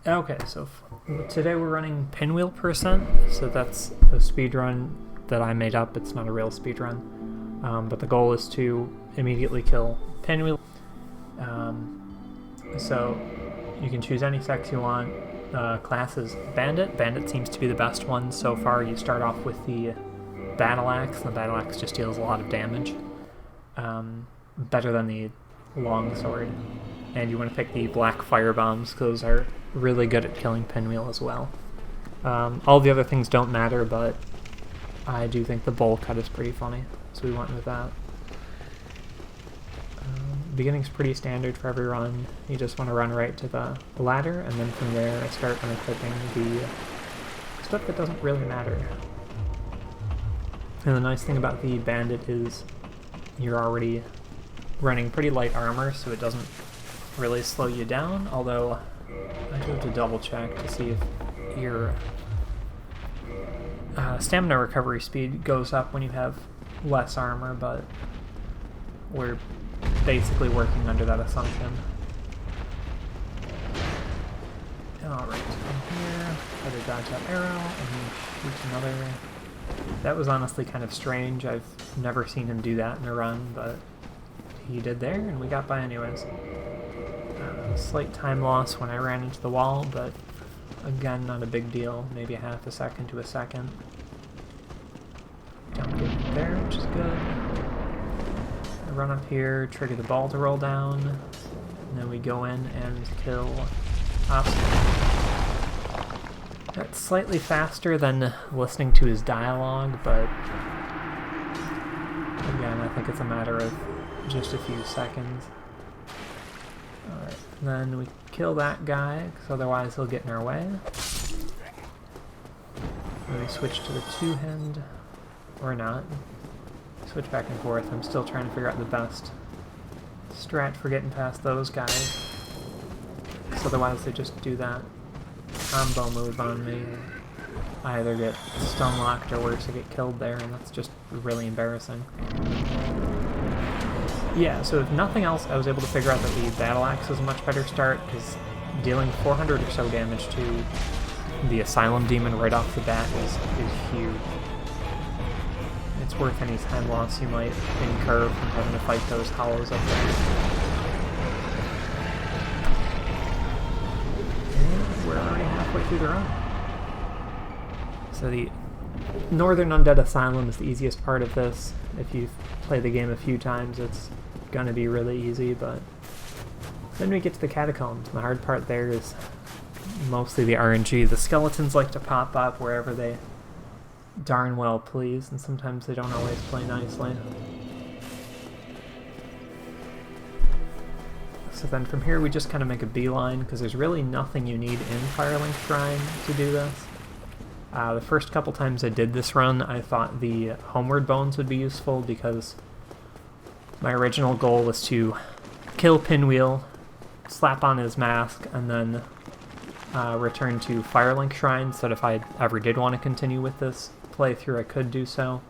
Okay, so today we're running Pinwheel Percent, so that's a speedrun that I made up. It's not a real speedrun, but the goal is to immediately kill Pinwheel. So you can choose any sex you want. Class is bandit. Bandit seems to be the best one so far. You start off with the battle axe. The battle axe just deals a lot of damage, better than the long sword. And you want to pick the black firebombs, because those are really good at killing Pinwheel as well. All the other things don't matter, but I do think the bowl cut is pretty funny, so we went with that. Beginning's pretty standard for every run. You just want to run right to the ladder, and then from there I start unequipping the stuff that doesn't really matter. And the nice thing about the bandit is you're already running pretty light armor, so it doesn't really slow you down, although I do have to double check to see if your stamina recovery speed goes up when you have less armor, but we're basically working under that assumption. Alright, from here, try to dodge that arrow, and then shoot another. That was honestly kind of strange. I've never seen him do that in a run, but he did there, and we got by anyways. Slight time loss when I ran into the wall, but again, not a big deal. Maybe a half a second to a second. Don't get there, which is good. I run up here, trigger the ball to roll down, and then we go in and kill Oscar. That's slightly faster than listening to his dialogue, but again, I think it's a matter of just a few seconds. Alright, then we kill that guy, because otherwise he'll get in our way. Then we switch to the two-hand, or not. Switch back and forth. I'm still trying to figure out the best strat for getting past those guys, because otherwise they just do that combo move on me. I either get stun locked or worse, I get killed there, and that's just really embarrassing. Yeah, so if nothing else, I was able to figure out that the battle axe was a much better start, because dealing 400 or so damage to the Asylum Demon right off the bat is huge. It's worth any time loss you might incur from having to fight those hollows up there. And we're already halfway through the run. So the Northern Undead Asylum is the easiest part of this. If you've played the game a few times, it's gonna be really easy, but then we get to the catacombs, and the hard part there is mostly the RNG. The skeletons like to pop up wherever they darn well please, and sometimes they don't always play nicely. So then from here we just kind of make a beeline, because there's really nothing you need in Firelink Shrine to do this. The first couple times I did this run, I thought the homeward bones would be useful, because my original goal was to kill Pinwheel, slap on his mask, and then return to Firelink Shrine, so that if I ever did want to continue with this playthrough, I could do so.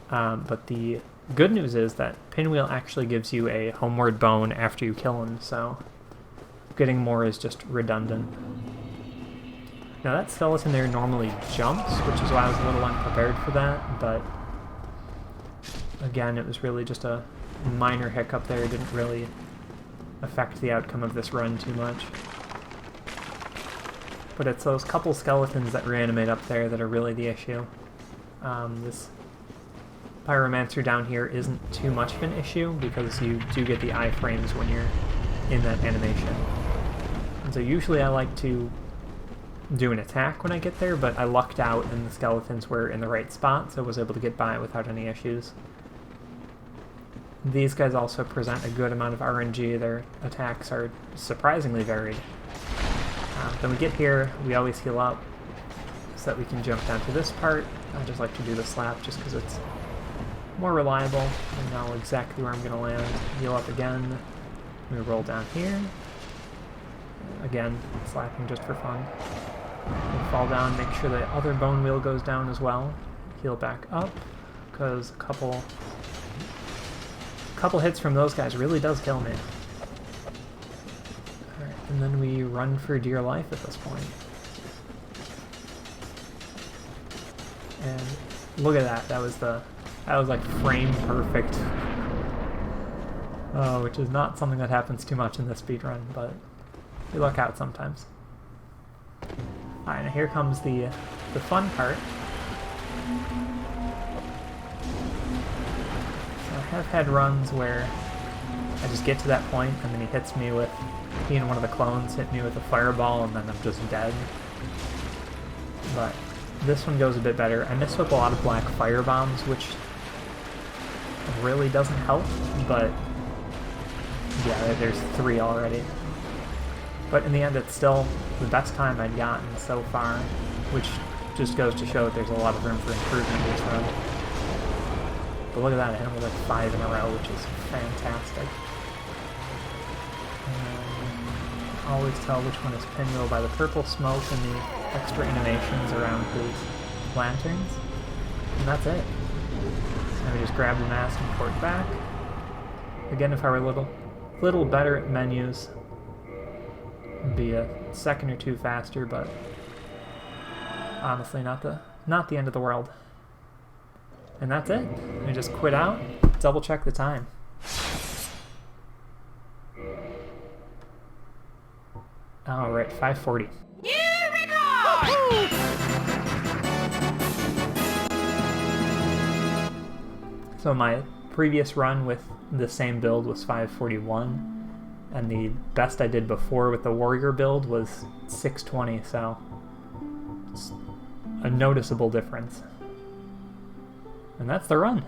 But the good news is that Pinwheel actually gives you a homeward bone after you kill him, so getting more is just redundant. Now that skeleton there normally jumps, which is why I was a little unprepared for that, but again, it was really just a minor hiccup there. It didn't really affect the outcome of this run too much. But it's those couple skeletons that reanimate up there that are really the issue. This Pyromancer down here isn't too much of an issue, because you do get the iframes when you're in that animation. And so usually I like to do an attack when I get there, but I lucked out and the skeletons were in the right spot, so I was able to get by without any issues. These guys also present a good amount of RNG. Their attacks are surprisingly varied. Then we get here, we always heal up so that we can jump down to this part. I just like to do the slap just because it's more reliable. I know exactly where I'm going to land. Heal up again. We roll down here. Again, slapping just for fun. We fall down, make sure the other bone wheel goes down as well. Heal back up, because a couple hits from those guys really does kill me. Alright, And then we run for dear life at this point. And look at that, that was like frame perfect. Oh, which is not something that happens too much in this speedrun, but we luck out sometimes. Alright, now here comes the fun part. So I have had runs where I just get to that point and then he and one of the clones hit me with a fireball and then I'm just dead. But this one goes a bit better. I missed with a lot of black firebombs, which really doesn't help, but yeah, there's 3 already. But in the end, it's still the best time I'd gotten so far, which just goes to show that there's a lot of room for improvement in this run. But look at that, I hit him with like 5 in a row, which is fantastic. And always tell which one is Pinwheel by the purple smoke and the extra animations around his lanterns. And that's it. And we just grab the mask and port back. Again, if I were a little better at menus, it'd be a second or two faster, but honestly not the end of the world. And that's it. We just quit out, double check the time. Alright, 5:40. Here we go! So my previous run with the same build was 5:41, and the best I did before with the warrior build was 6:20, so it's a noticeable difference. And that's the run.